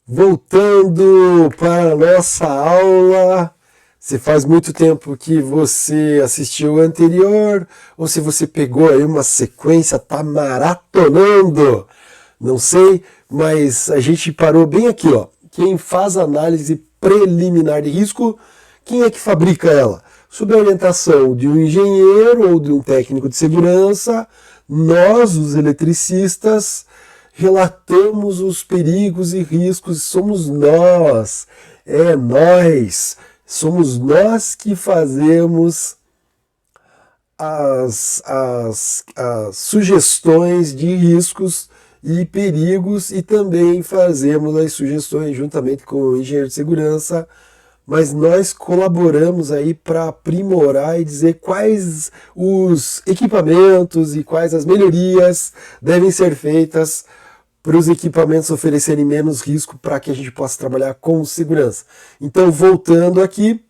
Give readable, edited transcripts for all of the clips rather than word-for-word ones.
Voltando para a nossa aula, se faz muito tempo que você assistiu o anterior, ou se você pegou aí uma sequência, tá maratonando, não sei, mas a gente parou bem aqui, ó. Quem faz análise preliminar de risco, quem é que fabrica ela? Sob a orientação de um engenheiro ou de um técnico de segurança, nós, os eletricistas, relatamos os perigos e riscos, somos nós que fazemos as sugestões de riscos e perigos e também fazemos as sugestões juntamente com o engenheiro de segurança, mas nós colaboramos aí para aprimorar e dizer quais os equipamentos e quais as melhorias devem ser feitas para os equipamentos oferecerem menos risco para que a gente possa trabalhar com segurança. Então, voltando aqui,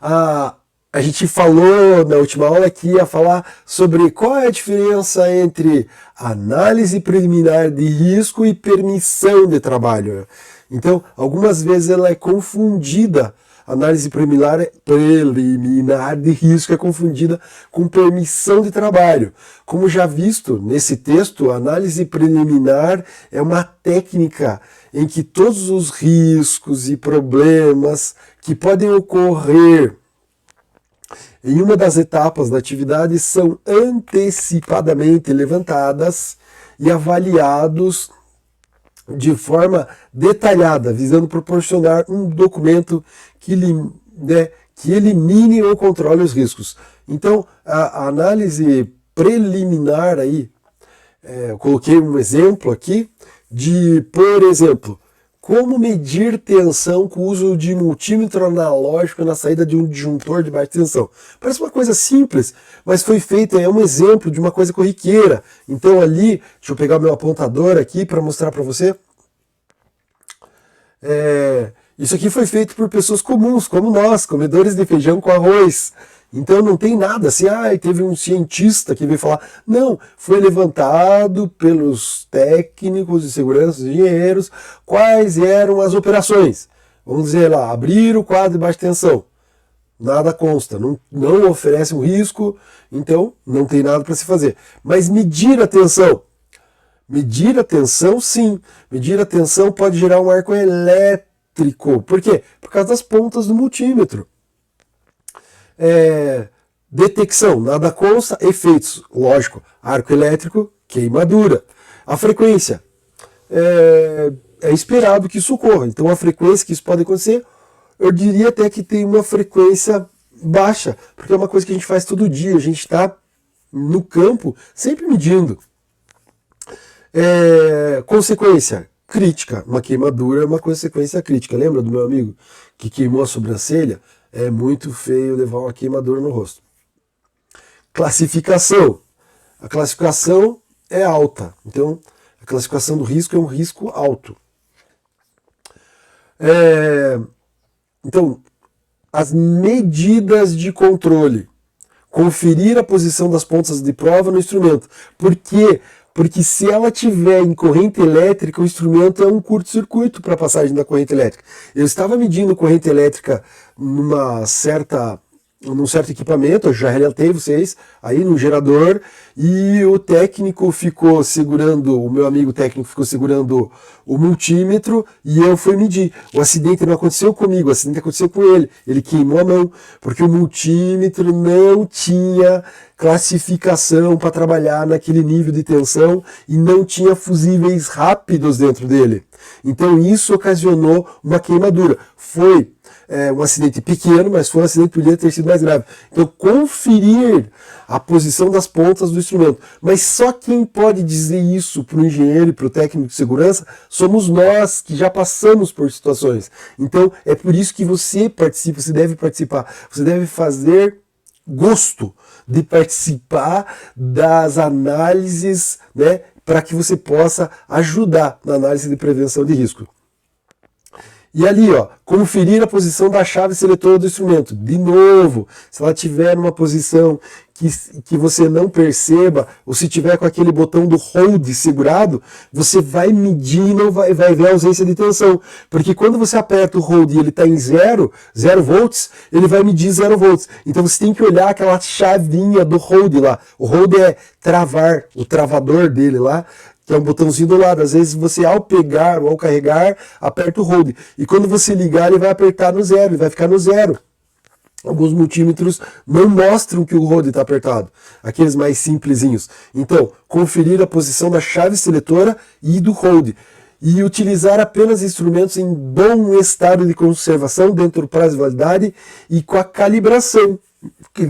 a gente falou na última aula que ia falar sobre qual é a diferença entre análise preliminar de risco e permissão de trabalho. Então, algumas vezes ela é confundida, análise preliminar de risco é confundida com permissão de trabalho. Como já visto nesse texto, a análise preliminar é uma técnica em que todos os riscos e problemas que podem ocorrer em uma das etapas da atividade são antecipadamente levantadas e avaliados de forma detalhada, visando proporcionar um documento que elimine ou controle os riscos. Então, a análise preliminar aí, eu coloquei um exemplo aqui de, por exemplo, como medir tensão com o uso de multímetro analógico na saída de um disjuntor de baixa tensão. Parece uma coisa simples, mas foi feito, é um exemplo de uma coisa corriqueira. Então ali, deixa eu pegar o meu apontador aqui para mostrar para você. Isso aqui foi feito por pessoas comuns, como nós, comedores de feijão com arroz. Então não tem nada assim, teve um cientista que veio falar. Não, foi levantado pelos técnicos de segurança, engenheiros, quais eram as operações. Vamos dizer lá, abrir o quadro de baixa tensão. Nada consta, não oferece um risco, então não tem nada para se fazer. Mas medir a tensão. Medir a tensão, sim. Medir a tensão pode gerar um arco elétrico. Por quê? Por causa das pontas do multímetro. Detecção, nada consta, efeitos, lógico, arco elétrico, queimadura. A frequência, é esperado que isso ocorra, então a frequência que isso pode acontecer, eu diria até que tem uma frequência baixa, porque é uma coisa que a gente faz todo dia, a gente está no campo sempre medindo. Consequência crítica, uma queimadura é uma consequência crítica, lembra do meu amigo que queimou a sobrancelha? É muito feio levar uma queimadura no rosto. Classificação. A classificação é alta. Então, a classificação do risco é um risco alto. Então, as medidas de controle. Conferir a posição das pontas de prova no instrumento. Por quê? Porque se ela tiver em corrente elétrica, o instrumento é um curto-circuito para a passagem da corrente elétrica. Eu estava medindo corrente elétrica num certo equipamento, eu já relatei vocês, aí no gerador, e o técnico ficou segurando, o meu amigo técnico ficou segurando o multímetro e eu fui medir. O acidente não aconteceu comigo, o acidente aconteceu com ele. Ele queimou a mão, porque o multímetro não tinha classificação para trabalhar naquele nível de tensão e não tinha fusíveis rápidos dentro dele. Então isso ocasionou uma queimadura. Foi um acidente pequeno, mas foi um acidente que podia ter sido mais grave. Então, conferir a posição das pontas do instrumento. Mas só quem pode dizer isso para o engenheiro e para o técnico de segurança somos nós, que já passamos por situações. Então, é por isso que você participa, você deve participar. Você deve fazer gosto de participar das análises, né, para que você possa ajudar na análise de prevenção de risco. E ali, conferir a posição da chave seletora do instrumento. De novo, se ela tiver numa posição que você não perceba, ou se tiver com aquele botão do hold segurado, você vai medir e não vai ver a ausência de tensão. Porque quando você aperta o hold e ele está em 0 volts, ele vai medir 0 volts. Então você tem que olhar aquela chavinha do hold lá. O hold é travar, o travador dele lá, que é um botãozinho do lado. Às vezes você, ao pegar ou ao carregar, aperta o hold. E quando você ligar, ele vai apertar no 0, ele vai ficar no 0. Alguns multímetros não mostram que o hold está apertado, aqueles mais simplesinhos. Então, conferir a posição da chave seletora e do hold. E utilizar apenas instrumentos em bom estado de conservação dentro do prazo de validade e com a calibração,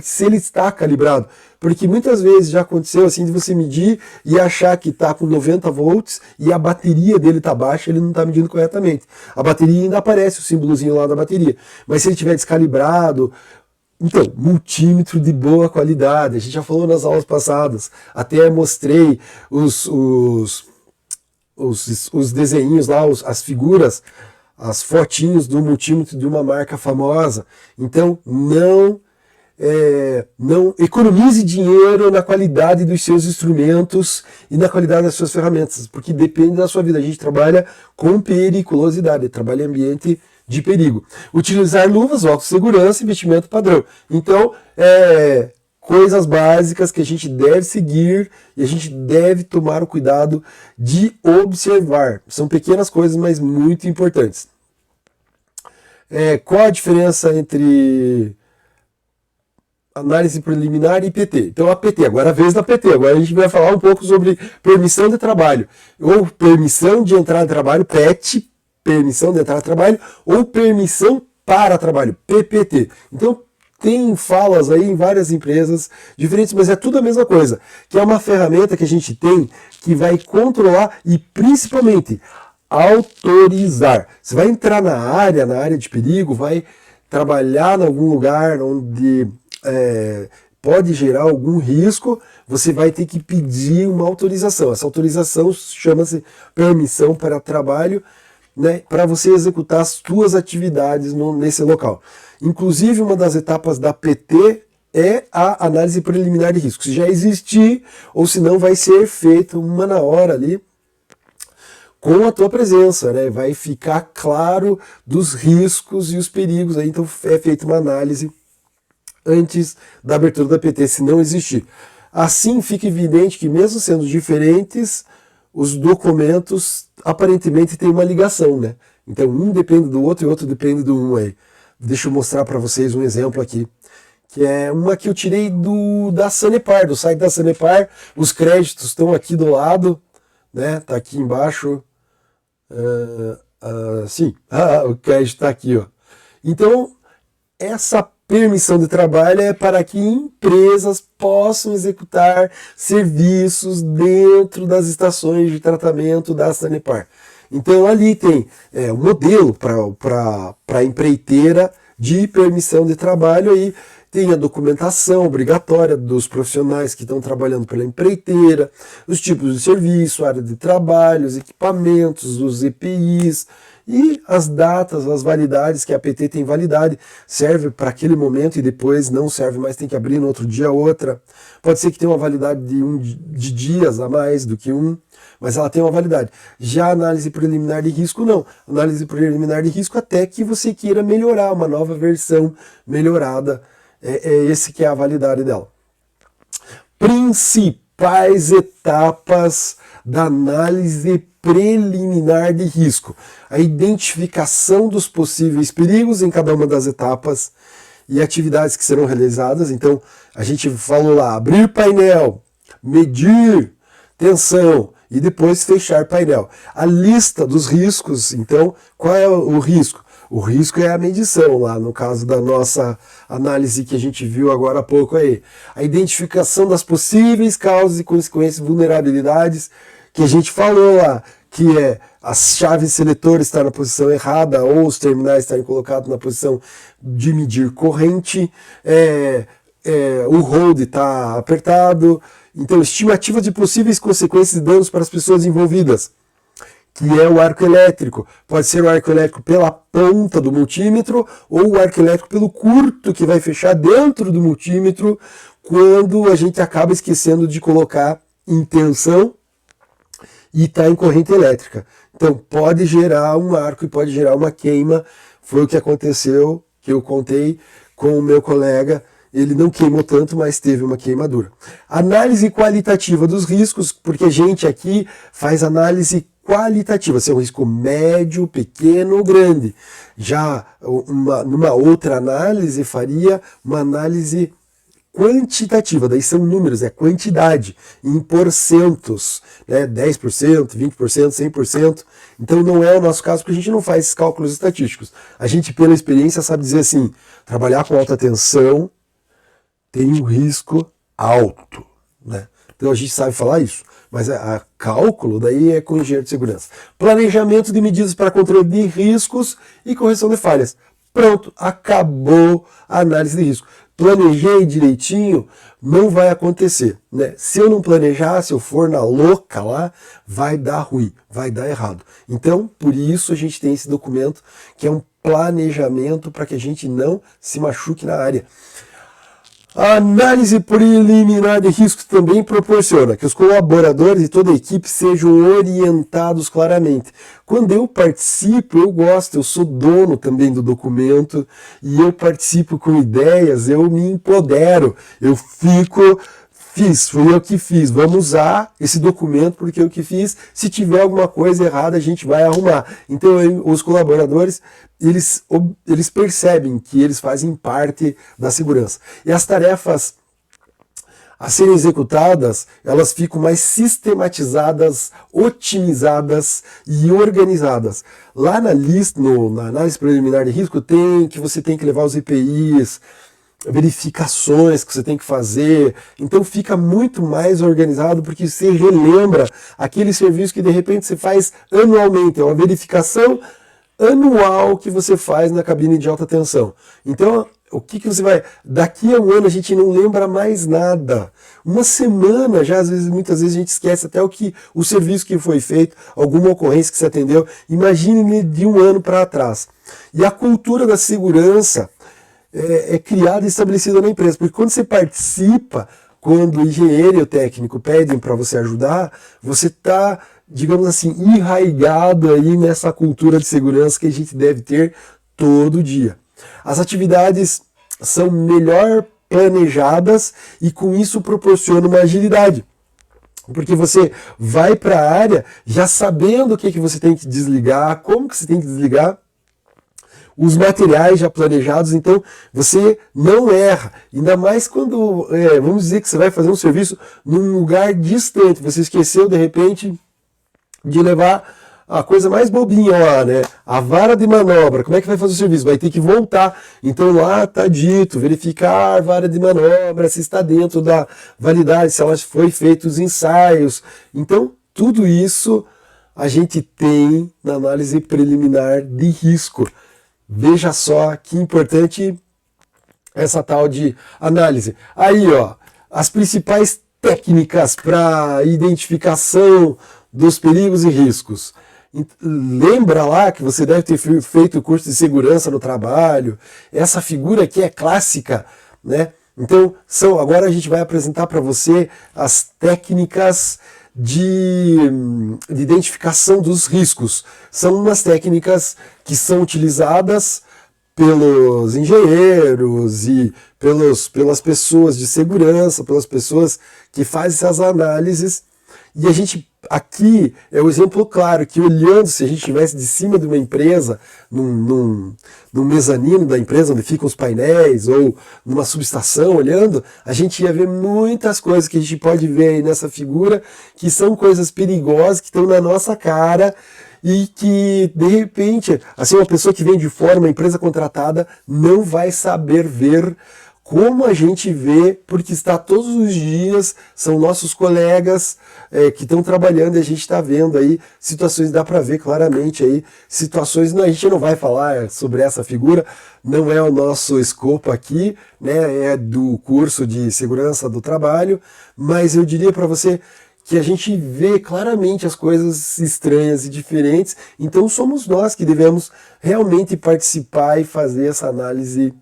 se ele está calibrado. Porque muitas vezes já aconteceu assim de você medir e achar que está com 90 volts e a bateria dele está baixa, ele não está medindo corretamente. A bateria ainda aparece o símbolozinho lá da bateria. Mas se ele estiver descalibrado... Então, multímetro de boa qualidade. A gente já falou nas aulas passadas. Até mostrei os desenhinhos lá, as figuras, as fotinhos do multímetro de uma marca famosa. Então, não economize dinheiro na qualidade dos seus instrumentos e na qualidade das suas ferramentas, porque depende da sua vida. A gente trabalha com periculosidade, trabalha em ambiente de perigo. Utilizar luvas, óculos de segurança e vestimento padrão. Então, coisas básicas que a gente deve seguir e a gente deve tomar o cuidado de observar. São pequenas coisas, mas muito importantes. Qual a diferença entre análise preliminar e PT? Então a PT, agora a vez da PT, agora a gente vai falar um pouco sobre permissão de trabalho, ou permissão de entrada de trabalho, PET, permissão de entrada de trabalho, ou permissão para trabalho, PPT. Então tem falas aí em várias empresas diferentes, mas é tudo a mesma coisa, que é uma ferramenta que a gente tem que vai controlar e principalmente autorizar. Você vai entrar na área de perigo, vai trabalhar em algum lugar onde pode gerar algum risco, você vai ter que pedir uma autorização. Essa autorização chama-se permissão para trabalho, né, para você executar as suas atividades nesse local. Inclusive, uma das etapas da PT é a análise preliminar de risco. Se já existir, ou se não, vai ser feita uma na hora ali, com a tua presença, né? Vai ficar claro dos riscos e os perigos. Aí, então é feita uma análise antes da abertura da PT, se não existir. Assim fica evidente que, mesmo sendo diferentes, os documentos aparentemente têm uma ligação, né? Então um depende do outro e o outro depende do um aí. Deixa eu mostrar para vocês um exemplo aqui, que é uma que eu tirei da Sanepar, do site da Sanepar. Os créditos estão aqui do lado, né? Tá aqui embaixo. Sim, o crédito está aqui, ó. Então, essa permissão de trabalho é para que empresas possam executar serviços dentro das estações de tratamento da Sanepar. Então ali tem um modelo para a empreiteira de permissão de trabalho, aí tem a documentação obrigatória dos profissionais que estão trabalhando pela empreiteira, os tipos de serviço, área de trabalho, os equipamentos, os EPIs, e as datas, as validades, que a PT tem validade, serve para aquele momento e depois não serve mais, tem que abrir no outro dia outra. Pode ser que tenha uma validade de dias a mais do que mas ela tem uma validade. Já a análise preliminar de risco, não. Análise preliminar de risco até que você queira melhorar, uma nova versão melhorada, esse que é a validade dela. Principais etapas da análise preliminar de risco: a identificação dos possíveis perigos em cada uma das etapas e atividades que serão realizadas. Então, a gente falou lá, abrir painel, medir tensão e depois fechar painel. A lista dos riscos, então, qual é o risco? O risco é a medição, lá no caso da nossa análise que a gente viu agora há pouco aí. A identificação das possíveis causas e consequências de vulnerabilidades, que a gente falou lá, que é as chaves seletoras estar na posição errada ou os terminais estarem colocados na posição de medir corrente, o hold está apertado. Então, estimativa de possíveis consequências de danos para as pessoas envolvidas, que é o arco elétrico. Pode ser o arco elétrico pela ponta do multímetro ou o arco elétrico pelo curto que vai fechar dentro do multímetro quando a gente acaba esquecendo de colocar em tensão e está em corrente elétrica. Então pode gerar um arco e pode gerar uma queima. Foi o que aconteceu, que eu contei com o meu colega. Ele não queimou tanto, mas teve uma queimadura. Análise qualitativa dos riscos, porque a gente aqui faz análise qualitativa, se é um risco médio, pequeno ou grande. Já numa outra análise faria uma análise quantitativa, daí são números, é quantidade, em porcentos, né? 10%, 20%, 100%. Então não é o nosso caso, porque a gente não faz esses cálculos estatísticos. A gente, pela experiência, sabe dizer assim, trabalhar com alta tensão tem um risco alto, né? Então a gente sabe falar isso, mas a cálculo daí é com engenheiro de segurança. Planejamento de medidas para controle de riscos e correção de falhas. Pronto, acabou a análise de risco. Planejei direitinho, não vai acontecer, né? Se eu não planejar, se eu for na louca lá, vai dar ruim, vai dar errado. Então, por isso a gente tem esse documento que é um planejamento para que a gente não se machuque na área. A análise preliminar de riscos também proporciona que os colaboradores e toda a equipe sejam orientados claramente. Quando eu participo, eu gosto, eu sou dono também do documento e eu participo com ideias, eu me empodero, eu fui eu que fiz, vamos usar esse documento porque eu que fiz, se tiver alguma coisa errada a gente vai arrumar. Então os colaboradores, eles percebem que eles fazem parte da segurança. E as tarefas a serem executadas, elas ficam mais sistematizadas, otimizadas e organizadas. Lá na lista, na análise preliminar de risco, tem que você tem que levar os EPIs, verificações que você tem que fazer, então fica muito mais organizado porque você relembra aquele serviço que de repente você faz anualmente, é uma verificação anual que você faz na cabine de alta tensão. Então, o que você vai... Daqui a um ano a gente não lembra mais nada. Uma semana já, muitas vezes a gente esquece até o serviço que foi feito, alguma ocorrência que você atendeu. Imagine de um ano para trás. E a cultura da segurança é criada e estabelecida na empresa, porque quando você participa, quando o engenheiro e o técnico pedem para você ajudar, você está, digamos assim, enraizado aí nessa cultura de segurança que a gente deve ter todo dia. As atividades são melhor planejadas e com isso proporciona uma agilidade. Porque você vai para a área já sabendo o que você tem que desligar, como que você tem que desligar, os materiais já planejados, então você não erra. Ainda mais quando, vamos dizer que você vai fazer um serviço num lugar distante, você esqueceu de repente de levar a coisa mais bobinha lá, né? A vara de manobra, como é que vai fazer o serviço? Vai ter que voltar. Então lá está dito, verificar a vara de manobra, se está dentro da validade, se ela foi feito os ensaios. Então, tudo isso a gente tem na análise preliminar de risco. Veja só que importante essa tal de análise. Aí, ó, as principais técnicas para identificação dos perigos e riscos. Lembra lá que você deve ter feito o curso de segurança no trabalho. Essa figura aqui é clássica, né? Então, agora a gente vai apresentar para você as técnicas de identificação dos riscos. São umas técnicas que são utilizadas pelos engenheiros e pelas pessoas de segurança, pelas pessoas que fazem essas análises. E a gente, aqui é o exemplo claro, que olhando, se a gente estivesse de cima de uma empresa, num mezanino da empresa, onde ficam os painéis, ou numa subestação olhando, a gente ia ver muitas coisas que a gente pode ver aí nessa figura, que são coisas perigosas, que estão na nossa cara, e que, de repente, assim, uma pessoa que vem de fora, uma empresa contratada, não vai saber ver como a gente vê, porque está todos os dias, são nossos colegas que estão trabalhando e a gente está vendo aí situações, dá para ver claramente aí, situações, a gente não vai falar sobre essa figura, não é o nosso escopo aqui, né, é do curso de segurança do trabalho, mas eu diria para você que a gente vê claramente as coisas estranhas e diferentes, então somos nós que devemos realmente participar e fazer essa análise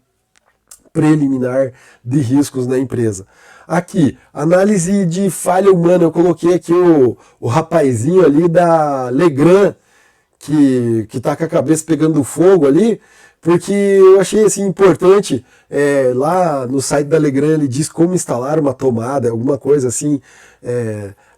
preliminar de riscos na empresa. Aqui, análise de falha humana, eu coloquei aqui o rapazinho ali da Legrand, que tá com a cabeça pegando fogo ali, porque eu achei assim importante, lá no site da Legrand ele diz como instalar uma tomada, alguma coisa assim,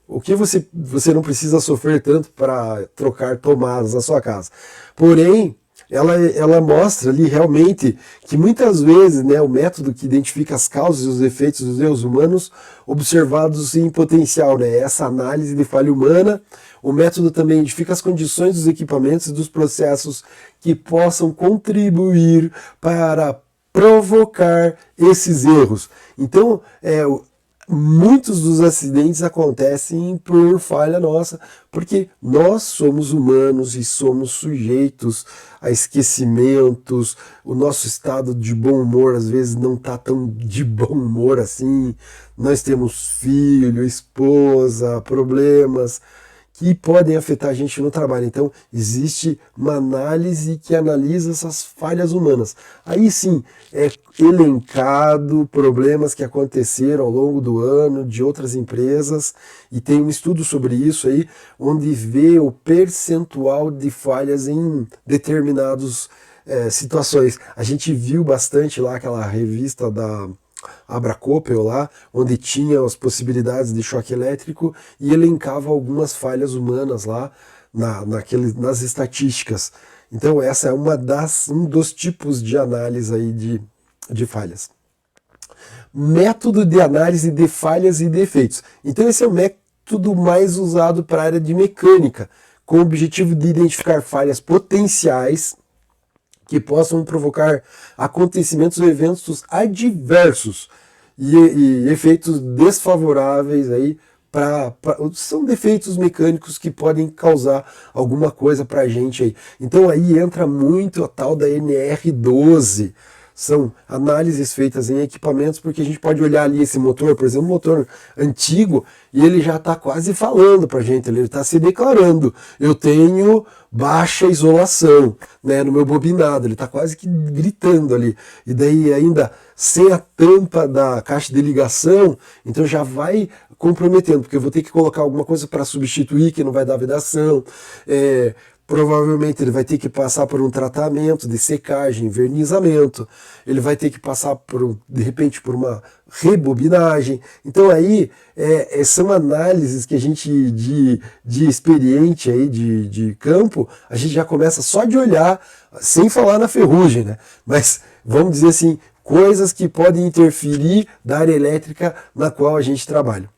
o que você não precisa sofrer tanto para trocar tomadas na sua casa. Porém, ela mostra ali realmente que muitas vezes, né, o método que identifica as causas e os efeitos dos erros humanos observados em potencial, né, essa análise de falha humana. O método também identifica as condições dos equipamentos e dos processos que possam contribuir para provocar esses erros. Então, muitos dos acidentes acontecem por falha nossa, porque nós somos humanos e somos sujeitos a esquecimentos, o nosso estado de bom humor às vezes não está tão de bom humor assim, nós temos filho, esposa, problemas que podem afetar a gente no trabalho. Então, existe uma análise que analisa essas falhas humanas. Aí sim, é elencado problemas que aconteceram ao longo do ano de outras empresas, e tem um estudo sobre isso aí, onde vê o percentual de falhas em determinadas situações. A gente viu bastante lá aquela revista da Abracopel lá, onde tinha as possibilidades de choque elétrico e elencava algumas falhas humanas lá nas estatísticas. Então essa é um dos tipos de análise aí de falhas. Método de análise de falhas e defeitos. Então esse é o método mais usado para a área de mecânica, com o objetivo de identificar falhas potenciais que possam provocar acontecimentos ou eventos adversos e efeitos desfavoráveis aí são defeitos mecânicos que podem causar alguma coisa para a gente aí. Então aí entra muito a tal da NR12. São análises feitas em equipamentos, porque a gente pode olhar ali esse motor, por exemplo, um motor antigo, e ele já está quase falando para a gente, ele está se declarando, eu tenho baixa isolação, né, no meu bobinado, ele está quase que gritando ali, e daí ainda sem a tampa da caixa de ligação, então já vai comprometendo, porque eu vou ter que colocar alguma coisa para substituir, que não vai dar vedação, provavelmente ele vai ter que passar por um tratamento de secagem, vernizamento, ele vai ter que passar de repente por uma rebobinagem. Então aí são análises que a gente de experiente aí de campo, a gente já começa só de olhar, sem falar na ferrugem, né? Mas vamos dizer assim, coisas que podem interferir da área elétrica na qual a gente trabalha.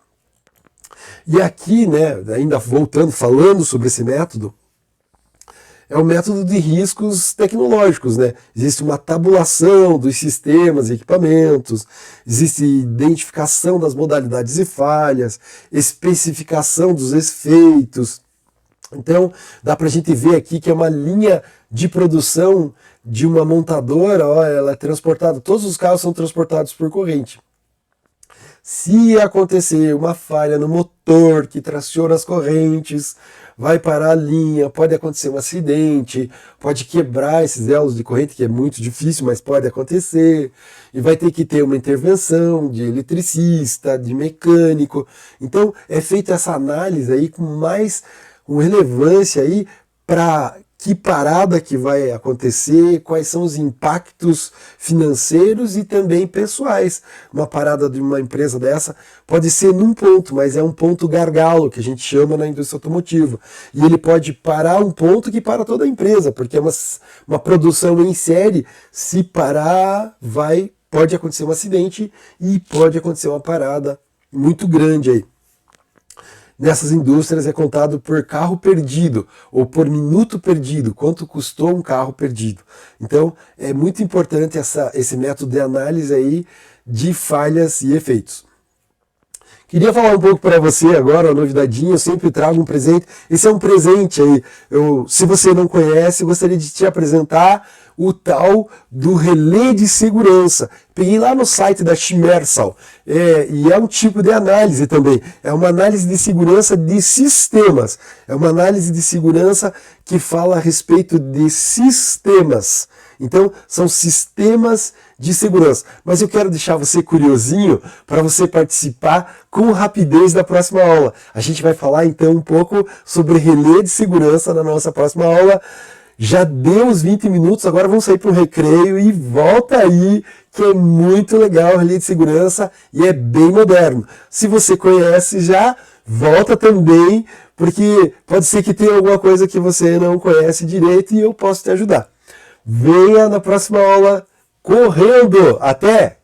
E aqui, né, ainda voltando, falando sobre esse método, é o método de riscos tecnológicos, né? Existe uma tabulação dos sistemas e equipamentos, existe identificação das modalidades e falhas, especificação dos efeitos. Então, dá para a gente ver aqui que é uma linha de produção de uma montadora, ó, ela é transportada, todos os carros são transportados por corrente. Se acontecer uma falha no motor que traciona as correntes, vai parar a linha, pode acontecer um acidente, pode quebrar esses elos de corrente, que é muito difícil, mas pode acontecer, e vai ter que ter uma intervenção de eletricista, de mecânico. Então é feita essa análise aí com relevância aí para que parada que vai acontecer, quais são os impactos financeiros e também pessoais. Uma parada de uma empresa dessa pode ser num ponto, mas é um ponto gargalo, que a gente chama na indústria automotiva. E ele pode parar um ponto que para toda a empresa, porque é uma produção em série. Se parar, pode acontecer um acidente e pode acontecer uma parada muito grande aí. Nessas indústrias é contado por carro perdido ou por minuto perdido, quanto custou um carro perdido. Então é muito importante esse método de análise aí de falhas e efeitos. Queria falar um pouco para você agora, uma novidadinha, eu sempre trago um presente. Esse é um presente aí, se você não conhece, eu gostaria de te apresentar o tal do relé de segurança. Peguei lá no site da Shimersal, e é um tipo de análise também. É uma análise de segurança de sistemas. É uma análise de segurança que fala a respeito de sistemas. Então, são sistemas de segurança. Mas eu quero deixar você curiosinho para você participar com rapidez da próxima aula. A gente vai falar então um pouco sobre relé de segurança na nossa próxima aula. Já deu os 20 minutos, agora vamos sair para um recreio e volta aí, que é muito legal o relé de segurança e é bem moderno. Se você conhece já, volta também, porque pode ser que tenha alguma coisa que você não conhece direito e eu posso te ajudar. Venha na próxima aula correndo. Até!